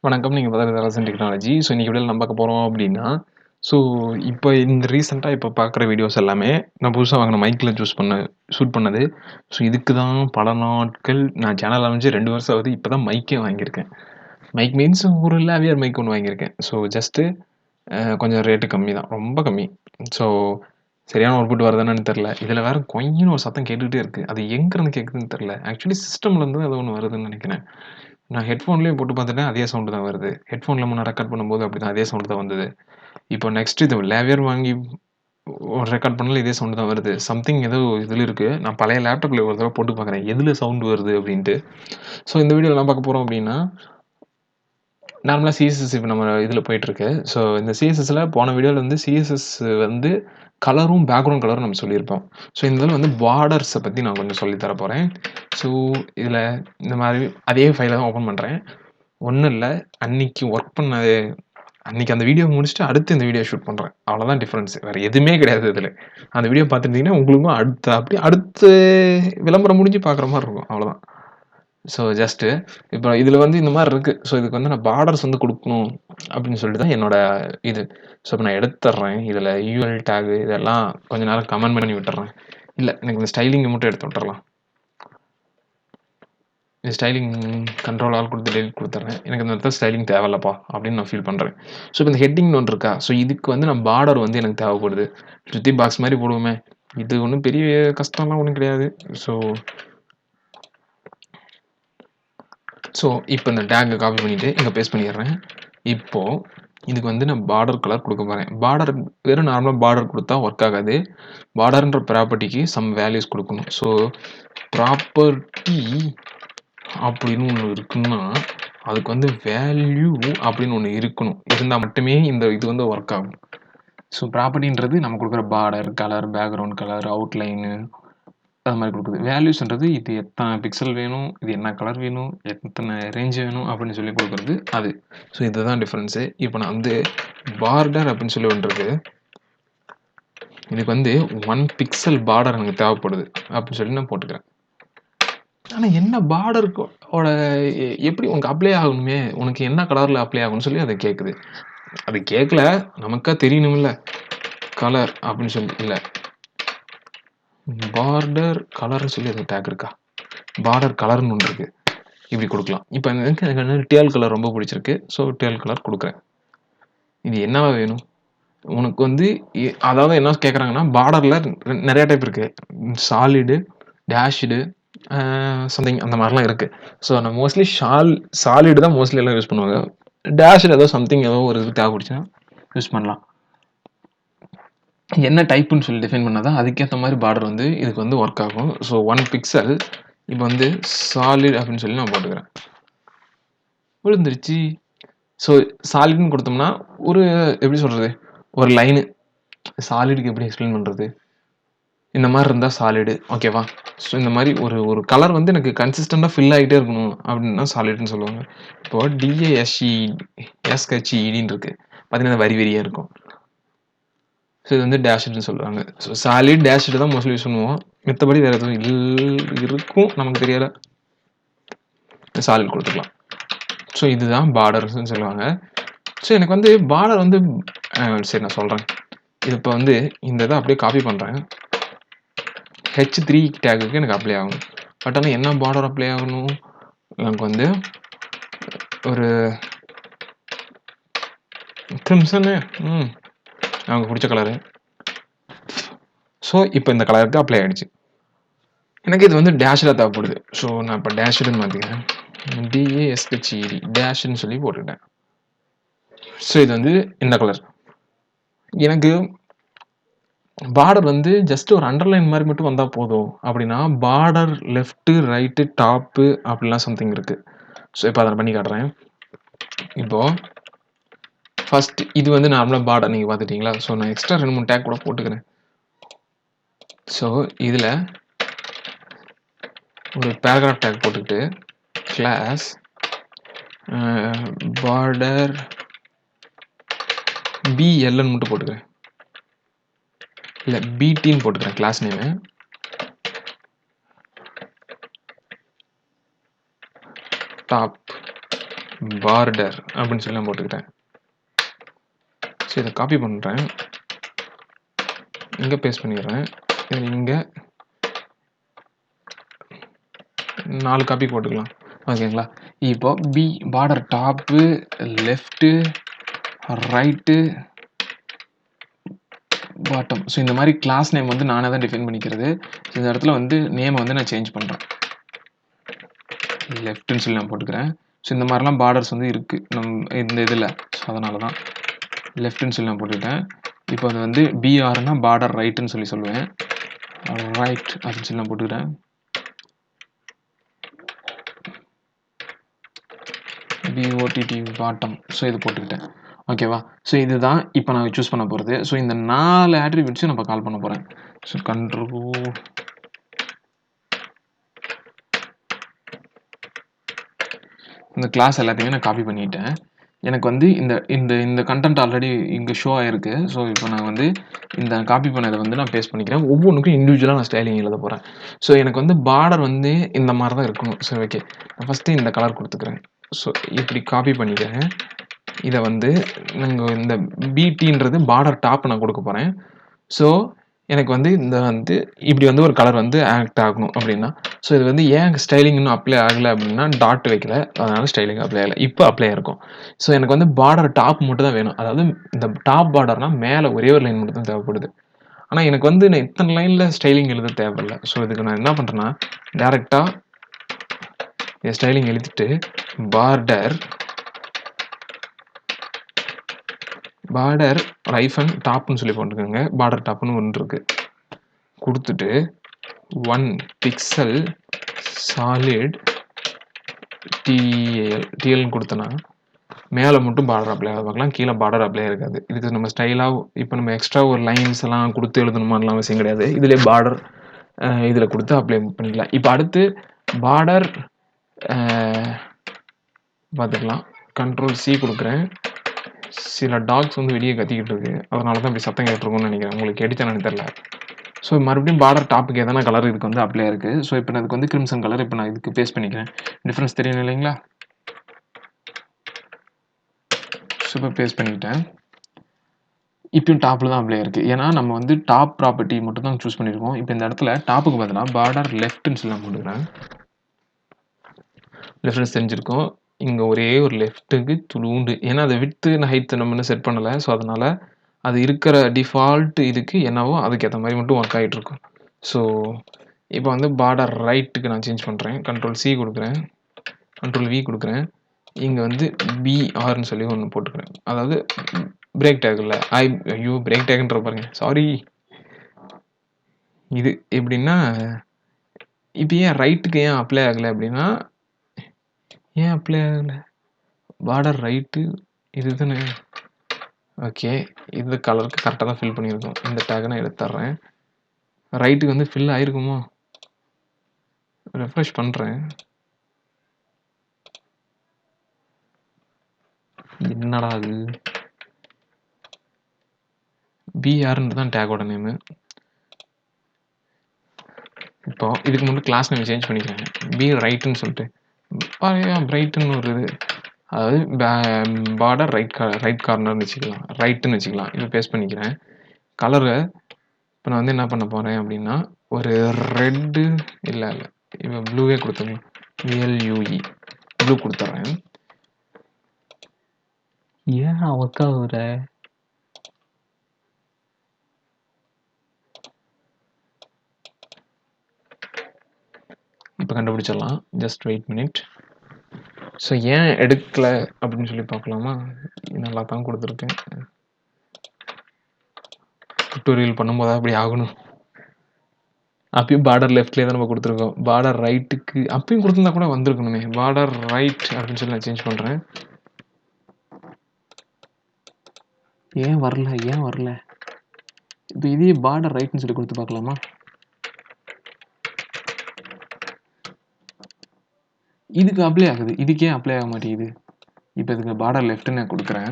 வணக்கம். நீங்க பார்க்குறது அரசன் டெக்னாலஜி. ஸோ இன்னைக்கு வீடியோல நம்ம பார்க்க போறோம் அப்படின்னா, ஸோ இப்போ இந்த ரீசென்ட்டா இப்போ பார்க்குற வீடியோஸ் எல்லாமே நான் புதுசா வாங்குன மைக்ல ஷூட் பண்ணது. ஸோ இதுக்கு தான் பல நாட்கள் நான் சேனல் ஆரம்பிச்சு 2 வருஷம் ஆகுது. இப்போ தான் மைக்கே வாங்கியிருக்கேன். மைக் மீன்ஸ் ஒரு லாவியர் மைக் ஒண்ணு வாங்கியிருக்கேன். ஸோ ஜஸ்ட்டு கொஞ்சம் ரேட்டு கம்மி தான். ரொம்ப கம்மி. ஸோ சரியான அவுட்புட் வருதான்னு தெரியல. இதில வேற கொய்ன்னு ஒரு சத்தம் கேட்டுக்கிட்டே இருக்கு. அது எங்கேருந்து கேட்குதுன்னு தெரியல. ஆக்சுவலி சிஸ்டம்லேருந்து ஏதோ ஒண்ணு வருதுன்னு நெனைக்கிறேன். நான் ஹெட்ஃபோன்லேயும் போட்டு பார்த்துட்டேன். அதே சவுண்டு தான் வருது. ஹெட்ஃபோன்ல முன்ன ரெக்கார்ட் பண்ணும்போது அப்படிதான் அதே சவுண்டு தான் வந்தது. இப்போ நெக்ஸ்ட் இது லேவியர் வாங்கி ரெக்கார்ட் பண்ணல இதே சவுண்டு தான் வருது. சம்திங் ஏதோ இதில இருக்கு. நான் பழைய லேப்டாப்ல ஒரு தடவ போட்டு பார்க்குறேன். எதில சவுண்ட் வருது அப்படின்ட்டு. ஸோ இந்த வீடியோல என்ன பார்க்க போறோம் அப்படின்னா, நார்மலா சிஎஸ்எஸ் இப்ப நம்ம இதில போயிட்டுருக்கு. ஸோ இந்த சிஎஸ்எஸ்ல போன வீடியோல வந்து சிஎஸ்எஸ் வந்து கலரும், பேக்கிரவுண்ட் கலரும் நம்ம சொல்லியிருப்போம். ஸோ இந்த இதில வந்து பார்டர்ஸ பத்தி நான் கொஞ்சம் சொல்லி தர போறேன். ஸோ இதில இந்த மாரி அதே ஃபைல தான் ஓப்பன் பண்றேன். ஒண்ணும் இல்ல. அன்னைக்கு ஒர்க் பண்ணது அன்னைக்கு அந்த வீடியோ முடிச்சுட்டு அடுத்து இந்த வீடியோ ஷூட் பண்றேன். அவ்வளோதான் டிஃபரன்ஸ். வேற எதுவுமே கிடையாது இதில. அந்த வீடியோ பார்த்துருந்தீங்கன்னா, உங்களுக்கும் அடுத்து விளம்பரம் முடிஞ்சு பார்க்குற மாரி இருக்கும். அவ்வளோதான். ஸோ ஜஸ்ட்டு இப்போ இதில வந்து இந்த மாரி இருக்கு. ஸோ இதுக்கு வந்து நான் பார்டர்ஸ் வந்து குடுக்கணும் அப்படின்னு சொல்லிட்டு தான் என்னோட இது. ஸோ இப்ப நான் எடுத்துடுறேன். இதில யூஎல் டேக் இதெல்லாம் கொஞ்ச நேரம் கமெண்ட் பண்ணி விட்டுர்றேன். இல்ல எனக்கு இந்த ஸ்டைலிங்க மட்டும் எடுத்து விட்டுறலாம். இந்த ஸ்டைலிங் கண்ட்ரோல் ஆல் குடுத்து டெலீட் குடுத்துர்றேன். எனக்கு இந்த இடத்துல ஸ்டைலிங் தேவையில்லப்பா அப்படின்னு நான் ஃபீல் பண்றேன். ஸோ இப்போ இந்த ஹெட்டிங்னு ஒண்ணு இருக்கா? ஸோ இதுக்கு வந்து நான் பார்டர் வந்து எனக்கு தேவைப்படுது. சுத்தி பாக்ஸ் மாரி போடுவோமே. இது ஒண்ணும் பெரிய கஷ்டம்லாம் ஒண்ணும் கிடையாது. ஸோ இப்போ இந்த டேக்க காப்பி பண்ணிட்டு இங்க பேஸ்ட் பண்ணிடுறேன். இப்போ இதுக்கு வந்து நான் பார்டர் கலர் குடுக்க போறேன். பார்டர் வெறும் நார்மலா பார்டர் குடுத்தா ஒர்க் ஆகாது. பார்டர்ன்ற ப்ராப்பர்ட்டிக்கு சம் வேல்யூஸ் குடுக்கணும். ஸோ ப்ராப்பர்ட்டி அப்படின்னு ஒண்ணு இருக்குன்னா, அதுக்கு வந்து வேல்யூ அப்படின்னு ஒண்ணு இருக்கணும். இருந்தா மட்டுமே இந்த இது வந்து ஒர்க் ஆகும். ஸோ ப்ராப்பர்ட்டின்றது நம்ம குடுக்குற border, colour, background colour, outline அது மாரி குடுக்குது. வேல்யூஸ்ன்றது இது எத்தன பிக்சல் வேணும், இது என்ன கலர் வேணும், எத்தன ரேஞ்ச் வேணும் அப்படின்னு சொல்லி குடுக்குறது அது. ஸோ இதுதான் டிஃபரன்ஸு. இப்போ நான் வந்து பார்டர் அப்படின்னு சொல்லி ஒண்ணு இருக்கு. இதுக்கு வந்து 1 பிக்சல் பார்டர் எனக்கு தேவைப்படுது அப்படின்னு சொல்லி நான் போட்டுக்கிறேன். ஆனா என்ன பார்டருக்கு ஓட எப்படி உனக்கு அப்ளை ஆகணுமே, உனக்கு என்ன கலர்ல அப்ளை ஆகும்னு சொல்லி அது கேட்குது. அது கேட்கல, நமக்கா தெரியணும்ல. கலர் அப்படின்னு சொல்லி இல்ல. பார்டர் கலர்ன்னு சொல்லி எதுவும் டேக் இருக்கா? பார்டர் கலர்ன்னு ஒண்ணு இருக்கு. இப்படி குடுக்கலாம். இப்ப எனக்கு வந்து டேல் கலர் ரொம்ப பிடிச்சிருக்கு. ஸோ டேல் கலர் குடுக்குறேன். இது என்னவா வேணும்? உனக்கு வந்து அதாவது என்ன கேட்குறாங்கன்னா, பார்டர்ல நெறைய டைப் இருக்கு. சாலிடு, டேஷ்டு சம்திங் அந்த மாரிலாம் இருக்கு. ஸோ நான் மோஸ்ட்லி சாலிடு தான் மோஸ்ட்லி எல்லாம் யூஸ் பண்ணுவாங்க. டேஷ்டு ஏதோ சம்திங் ஏதோ ஒரு இது தேவைப்பட்டுச்சுன்னா யூஸ் பண்ணலாம். என்ன டைப்புன்னு சொல்லி டிஃபைன் பண்ணா தான் அதுக்கேத்த மாரி பார்டர் வந்து இதுக்கு வந்து ஒர்க் ஆகும். ஸோ 1 பிக்சல் இப்போ வந்து சாலிட் அப்படின்னு சொல்லி நான் போட்டுக்கிறேன். விழுந்துருச்சு. ஸோ சாலிட்ன்னு குடுத்தோம்னா, ஒரு எப்படி சொல்றது? ஒரு லைனு. சாலிடுக்கு எப்படி எக்ஸ்பிளைன் பண்றது? இந்த மாரி இருந்தா சாலிடு. ஓகேவா? ஸோ இந்த மாரி ஒரு கலர் வந்து எனக்கு கன்சிஸ்டன்ட்டா ஃபில் ஆயிட்டே இருக்கணும் அப்படின்னா சாலிட்ன்னு சொல்லுவாங்க. இப்போ எஸ்ஹெச்இடின்னு இருக்கு. பார்த்தீங்கன்னா வரி வரியா இருக்கும். ஸோ இது வந்து டேஷ்டுன்னு சொல்றாங்க. ஸோ சாலிட், டேஷ்டு தான் மோஸ்ட்லி யூஸ் பண்ணுவோம். மித்தபடி வேற எதுவும் இருக்கும். நமக்கு தெரியல. சாலிட் குடுத்துக்கலாம். ஸோ இதுதான் பார்டர்ஸ்ன்னு சொல்லுவாங்க. ஸோ எனக்கு வந்து பார்டர் வந்து சரி நான் சொல்றேன். இது இப்போ வந்து இந்த இத அப்படியே காப்பி பண்றேன். H3 டேக்குக்கு எனக்கு அப்ளை ஆகும். பட் ஆனா என்ன பார்டர் அப்ளை ஆகணும்? எனக்கு வந்து ஒரு கிரிம்சனு நமக்கு புடிச்ச கலரு. ஸோ இப்போ இந்த கலருக்கு அப்ளை ஆயிடுச்சு. எனக்கு இது வந்து டேஷ்ல தேவைப்படுது. ஸோ நான் இப்போ டேஷ்டுன்னு மாத்திக்கிறேன். DASHED டேஷ்ன்னு சொல்லி போட்டுட்டேன். ஸோ இது வந்து இந்த கலர். எனக்கு பார்டர் வந்து ஜஸ்ட் ஒரு அண்டர்லைன் மாரி மட்டும் வந்தா போதும். அப்படின்னா பார்டர் லெஃப்ட், ரைட், டாப் அப்படிலாம் சம்திங் இருக்கு. ஸோ இப்போ அத நான் பண்ணி காட்டுறேன். இப்போ ஃபர்ஸ்ட் இது வந்து நார்மலா பார்டர் நீங்க பார்த்துட்டீங்களா? ஸோ நான் எக்ஸ்ட்ரா 2, 3 டேக் கூட போட்டுக்கிறேன். ஸோ இதுல ஒரு பேராகிராஃப் டேக் போட்டுக்கிட்டு கிளாஸ் பார்டர் BLன்னு மட்டும் போட்டுக்கிறேன். இல்ல BTன்னு போட்டுக்கிறேன் கிளாஸ் நேமு. டாப் பார்டர் அப்படின்னு சொல்லி நான் போட்டுக்கிட்டேன். ஸோ இதை காப்பி பண்ணுறேன், இங்கே பேஸ்ட் பண்ணிடுறேன். இங்கே 4 காப்பி போட்டுக்கலாம். ஓகேங்களா? இப்போ border top, left, right, bottom. So இந்த மாதிரி கிளாஸ் நேம் வந்து நானே தான் டிஃபைன் பண்ணிக்கிறது. ஸோ இந்த இடத்துல வந்து நேமை வந்து நான் சேஞ்ச் பண்ணுறேன். லெஃப்ட்டுன்னு சொல்லி நான் போட்டுக்கிறேன். ஸோ இந்த மாதிரிலாம் பார்டர்ஸ் வந்து இருக்குது இந்த இதில். ஸோ அதனால தான் லெஃப்ட்டுன்னு சொல்லி நான் போட்டுக்கிட்டேன். இப்போ அது வந்து பிஆர்னா பார்டர் ரைட்டுன்னு சொல்லுவேன். ரைட் அப்படின்னு சொல்லி நான் போட்டுக்கிறேன். பிஓடிடி பாட்டம். ஸோ இது போட்டுக்கிட்டேன். ஓகேவா? ஸோ இதுதான் இப்போ நான் சூஸ் பண்ண போகிறது. ஸோ இந்த 4 ஆட்ரிபியூட்ஸும் நம்ம கால் பண்ண போகிறேன். ஸோ கண்ட்ரோல் இந்த கிளாஸ் எல்லாத்தையுமே நான் காப்பி பண்ணிட்டேன். எனக்கு வந்து இந்த கண்டென்ட் ஆல்ரெடி இங்கே ஷோ ஆகிருக்கு. ஸோ இப்போ நான் வந்து இந்த காப்பி பண்ணதை வந்து நான் பேஸ்ட் பண்ணிக்கிறேன். ஒவ்வொன்றுக்கும் இண்டிவிஜுவலாக நான் ஸ்டைலிங் எழுத போகிறேன். ஸோ எனக்கு வந்து பார்டர் வந்து இந்த மாதிரி தான் இருக்கணும். ஸோ ஓகே, நான் ஃபஸ்ட்டு இந்த கலர் கொடுத்துக்கிறேன். ஸோ இப்படி காப்பி பண்ணிக்கிறேன். இதை வந்து நாங்கள் இந்த பிடின்றது பார்டர் டாப் நான் கொடுக்க போகிறேன். ஸோ எனக்கு வந்து இந்த வந்து இப்படி வந்து ஒரு கலர் வந்து ஆக்ட் ஆகணும் அப்படின்னா, ஸோ இது வந்து ஏன் ஸ்டைலிங் இன்னும் அப்ளை ஆகலை அப்படின்னா டாட் வைக்கல, அதனால ஸ்டைலிங் அப்ளை ஆகலை. இப்போ அப்ளை இருக்கும். ஸோ எனக்கு வந்து பார்டர் டாப் மட்டும் தான் வேணும். அதாவது இந்த டாப் பார்டர்னா மேலே ஒரே ஒரு லைன் மட்டும் தான் தேவைப்படுது. ஆனால் எனக்கு வந்து நான் இத்தனை லைனில் ஸ்டைலிங் எழுத தேவையில்லை. ஸோ இதுக்கு நான் என்ன பண்ணுறேன்னா, டேரெக்டாக ஸ்டைலிங் எழுதிட்டு பார்டர் ரைஃபன் டாப்னு சொல்லி போட்டுக்கோங்க. பார்டர் டாப்னு ஒன்று இருக்குது. கொடுத்துட்டு 1 பிக்சல் சாலிட் டிஎல்னு கொடுத்தனா மேலே மட்டும் பார்டர் அப்ளை ஆக பார்க்கலாம், கீழே பார்டர் அப்ளை இருக்காது. இதுக்கு நம்ம ஸ்டைலாக இப்போ நம்ம எக்ஸ்ட்ரா ஒரு லைன்ஸ் எல்லாம் கொடுத்து எழுதணுமான்லாம் அவசியம் கிடையாது. இதிலே பார்டர் இதில் கொடுத்து அப்ளை பண்ணிக்கலாம். இப்போ அடுத்து பார்டர் பார்த்துக்கலாம். கண்ட்ரோல் சி கொடுக்குறேன். சில டாக்ஸ் வந்து வெளியே கத்திக்கிட்டு இருக்கு, அதனால தான் இப்படி சத்தம் கேட்டிருக்கும்னு நினைக்கிறேன். உங்களுக்கு எடுத்தானு தெரியல. ஸோ மறுபடியும் பார்டர் டாப்புக்கு எதனா கலர் இதுக்கு வந்து அப்ளை இருக்குது. ஸோ இப்போ அதுக்கு வந்து கிரிம்சன் கலர் இப்போ நான் இதுக்கு பேஸ்ட் பண்ணிக்கிறேன். டிஃப்ரென்ஸ் தெரியணும் இல்லைங்களா? சூப்பர், பேஸ்ட் பண்ணிக்கிட்டேன். இப்பயும் டாப்பில் தான் அப்ளை இருக்குது. ஏன்னா நம்ம வந்து டாப் ப்ராப்பர்ட்டி மட்டும் தான் சூஸ் பண்ணியிருக்கோம். இப்போ இந்த இடத்துல டாப்புக்கு பார்த்தீங்கன்னா பார்டர் லெஃப்ட்னு சொல்லி நான் போட்டுக்கிறேன். டிஃப்ரென்ஸ் தெரிஞ்சிருக்கும். இங்கே ஒரே ஒரு லெஃப்ட்டுக்கு துளுண்டு, ஏன்னா அதை விட்டு ஹைட்டு நம்ம இன்னும் செட் பண்ணலை. ஸோ அதனால் அது இருக்கிற டிஃபால்ட் இதுக்கு என்னவோ அதுக்கேற்ற மாதிரி மட்டும் ஒர்க் ஆகிட்டு இருக்கும். ஸோ இப்போ வந்து பார்டர் ரைட்டுக்கு நான் சேஞ்ச் பண்ணுறேன். கண்ட்ரோல் சி கொடுக்குறேன், கண்ட்ரோல் வி கொடுக்குறேன். இங்கே வந்து பிஆர்னு சொல்லி ஒன்று போட்டுக்கிறேன். அதாவது பிரேக் டேக் இல்லை, ஐயோ பிரேக் டேக்ன்ற பாருங்க, சாரி. இது எப்படின்னா, இப்போ ஏன் ரைட்டுக்கு ஏன் அப்ளை ஆகலை அப்படின்னா, ஏன் அப்ளை ஆகலை? பார்டர் ரைட்டு இது தானே. ஓகே, இந்த கலருக்கு கரெக்டாக தான் ஃபில் பண்ணியிருக்கோம். இந்த டேக்கை நான் எடுத்துட்றேன். ரைட்டுக்கு வந்து ஃபில் ஆகிருக்குமோ? ரெஃப்ரெஷ் பண்ணுறேன். என்னடா அது? பிஆர்ன்னு தான் டேக்கோட நேமு. இப்போ இதுக்கு முன்னாடி கிளாஸ் நேம் சேஞ்ச் பண்ணிக்கிறேன். பி ரைட்டுன்னு சொல்லிட்டு பிரைட்டுன்னு ஒரு இது, அதாவது பார்டர் ரைட் கார்னர்னு வச்சுக்கலாம், ரைட்டுன்னு வச்சுக்கலாம். இப்போ பேஸ்ட் பண்ணிக்கிறேன். கலரை இப்போ நான் வந்து என்ன பண்ண போகிறேன் அப்படின்னா, ஒரு ரெட்டு இல்லை இப்போ ப்ளூவே கொடுத்துருங்க. எல்யூஇ ப்ளூ கொடுத்துட்றேன். ஏன் ஒர்க் ஆகுற? இப்போ கண்டுபிடிச்சிடலாம். Just wait minute. ஸோ ஏன் எடுக்கலை அப்படின்னு சொல்லி பார்க்கலாமா? நல்லா தான் கொடுத்துருக்கேன். டுட்டோரியல் பண்ணும்போது அப்படி ஆகணும். அப்பயும் பார்டர் லெஃப்ட்லேயே தான் நம்ம கொடுத்துருக்கோம். பார்டர் ரைட்டுக்கு அப்பயும் கொடுத்துருந்தா கூட வந்திருக்கணுமே. பார்டர் ரைட் அப்படின்னு சொல்லி நான் சேஞ்ச் பண்ணுறேன். ஏன் வரல? இப்போ இதே பார்டர் ரைட்னு சொல்லி கொடுத்து பார்க்கலாமா? இதுக்கு அப்ளை ஆகுது, இதுக்கே அப்ளை ஆக மாட்டேங்குது. இப்போ இதுக்கு பார்டர் லெஃப்ட்னு நான் கொடுக்குறேன்.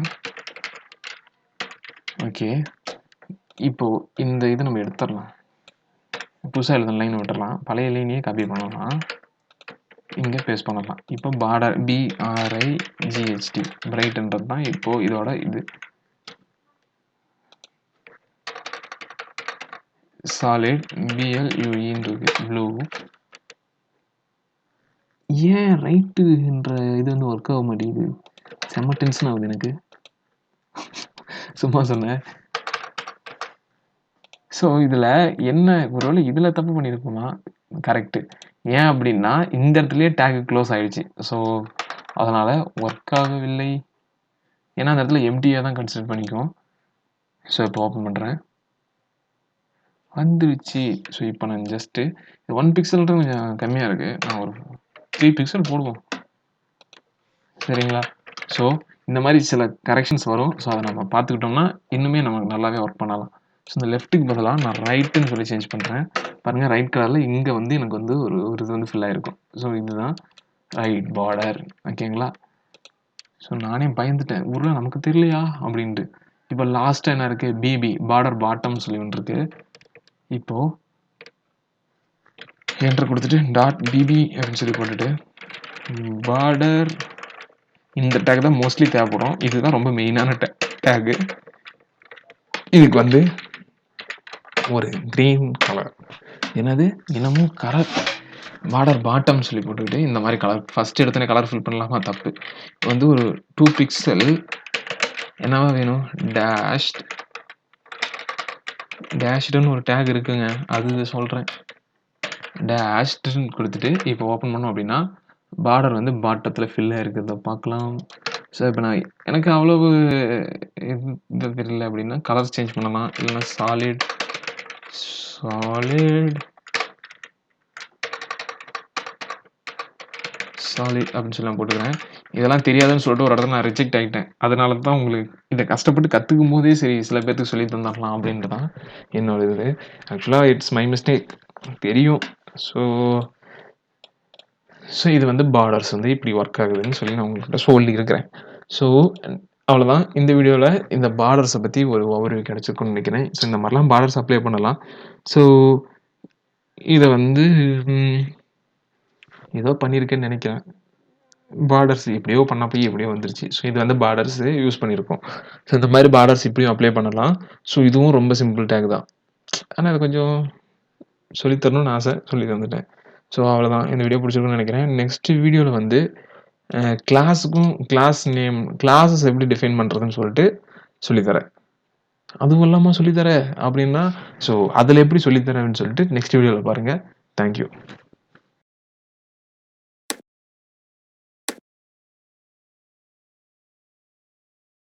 ஓகே, இப்போ இந்த இது நம்ம எடுத்துடலாம். புதுசாக எழுதுன லைன் விட்டுடலாம், பழைய லைனையே காப்பி பண்ணலாம். இங்கே பேஸ்ட் பண்ணலாம். இப்போ பார்டர் BRIGHT பிரைட்ன்றது தான் இப்போ இதோட இது. சாலிட் BLUEன்னு இருக்கு, ப்ளூ. ஏன் ரைட்டுன்ற இது வந்து ஒர்க் ஆக மாட்டேங்குது? செம்ம டென்ஷன் ஆகுது எனக்கு. சும்மா சொன்னேன். ஸோ இதில் என்ன ஒருவேளை இதில் தப்பு பண்ணியிருக்கோமா? கரெக்டு. ஏன் அப்படின்னா இந்த இடத்துலயே டேக் க்ளோஸ் ஆயிடுச்சு. ஸோ அதனால் ஒர்க் ஆகவில்லை. ஏன்னா அந்த இடத்துல எம்டியாக தான் கன்சிடர் பண்ணிக்கும். ஸோ இப்போ ஓப்பன் பண்ணுறேன், வந்துருச்சு. ஸோ இப்போ நான் ஜஸ்ட்டு 1 பிக்சல்ன்றது கொஞ்சம் கம்மியாக இருக்குது. நான் ஒரு 3 பிக்சல் போடுவோம், சரிங்களா? ஸோ இந்த மாதிரி சில கரெக்ஷன்ஸ் வரும். ஸோ அதை நம்ம பார்த்துக்கிட்டோம்னா இன்னுமே நமக்கு நல்லாவே ஒர்க் பண்ணலாம். ஸோ இந்த லெஃப்ட்டுக்கு பதிலாக நான் ரைட்டுன்னு சொல்லி சேஞ்ச் பண்ணுறேன். பாருங்கள், ரைட் கலரில் இங்கே வந்து எனக்கு வந்து ஒரு இது வந்து ஃபில் ஆகிருக்கும். ஸோ இதுதான் ரைட் பார்டர், ஓகேங்களா? ஸோ நானே பயந்துட்டேன், ஊரில் நமக்கு தெரியலையா அப்படின்ட்டு. இப்போ லாஸ்ட்டாக என்ன இருக்குது, பிபி பார்டர் பாட்டம் சொல்லி ஒன்று இருக்குது. இப்போது என்டர் கொடுத்துட்டு .bb அப்படின்னு சொல்லி போட்டுட்டு பார்டர், இந்த டேக் தான் மோஸ்ட்லி தேவைப்படும். இதுதான் ரொம்ப மெயினான டேகு. இதுக்கு வந்து ஒரு க்ரீன் கலர், என்னது இன்னமும் கலர், பார்டர் பாட்டம் சொல்லி போட்டுக்கிட்டு இந்த மாதிரி கலர் ஃபஸ்ட் எடுத்தோன்னே கலர் ஃபில் பண்ணலாமா? தப்பு. வந்து ஒரு 2 பிக்சல் என்னவா வேணும், டேஷ்டுன்னு ஒரு டேக் இருக்குங்க, அது சொல்கிறேன். டேஷ்டுன்னு கொடுத்துட்டு இப்போ ஓப்பன் பண்ணோம் அப்படின்னா பார்டர் வந்து பாட்டத்தில் ஃபில்லாக இருக்கிறத பார்க்கலாம். ஸோ இப்போ நான் எனக்கு அவ்வளவு இது தெரியல அப்படின்னா கலர் சேஞ்ச் பண்ணலாம். இல்லைன்னா சாலிட் அப்படின்னு சொல்லி நான் போட்டுக்கிறேன். இதெல்லாம் தெரியாதுன்னு சொல்லிட்டு ஒரு இடத்துல நான் ரிஜெக்ட் ஆகிட்டேன். அதனால தான் உங்களுக்கு இதை கஷ்டப்பட்டு கற்றுக்கும் போதே சரி சில பேர்த்துக்கு சொல்லி தந்துடலாம் அப்படின்ட்டு தான் என்னோட இது. ஆக்சுவலாக இட்ஸ் மை மிஸ்டேக், தெரியும். ஸோ இது வந்து பார்டர்ஸ் வந்து இப்படி ஒர்க் ஆகுதுன்னு சொல்லி நான் உங்கள்கிட்ட சொல்லியிருக்கிறேன். ஸோ அவ்வளோதான். இந்த வீடியோவில் இந்த பார்டர்ஸை பற்றி ஒரு ஓவர்வியூ கிடச்சிருக்குன்னு நினைக்கிறேன். ஸோ இந்த மாதிரிலாம் பார்டர்ஸ் அப்ளை பண்ணலாம். ஸோ இதை வந்து ஏதோ பண்ணியிருக்கேன்னு நினைக்கிறேன். பார்டர்ஸ் எப்படியோ பண்ண போய் எப்படியோ வந்துருச்சு. ஸோ இது வந்து பார்டர்ஸ் யூஸ் பண்ணியிருக்கோம். ஸோ இந்த மாதிரி பார்டர்ஸ் இப்படியும் அப்ளை பண்ணலாம். ஸோ இதுவும் ரொம்ப சிம்பிள் டேக் தான். ஆனால் அது கொஞ்சம் சொல்லித்தரணும்னு ஆசை, சொல்லி தந்துட்டேன். ஸோ அவ்வளோதான். இந்த வீடியோ பிடிச்சிருக்குன்னு நினைக்கிறேன். நெக்ஸ்ட் வீடியோவில் வந்து கிளாஸுக்கும் கிளாஸஸ் எப்படி டிஃபைன் பண்ணுறதுன்னு சொல்லிட்டு சொல்லித்தரேன். அதுவும் இல்லாமல் சொல்லித்தரேன் அப்படின்னா ஸோ அதில் எப்படி சொல்லித்தரேன்னு சொல்லிட்டு நெக்ஸ்ட் வீடியோவில் பாருங்கள். தேங்க்யூ.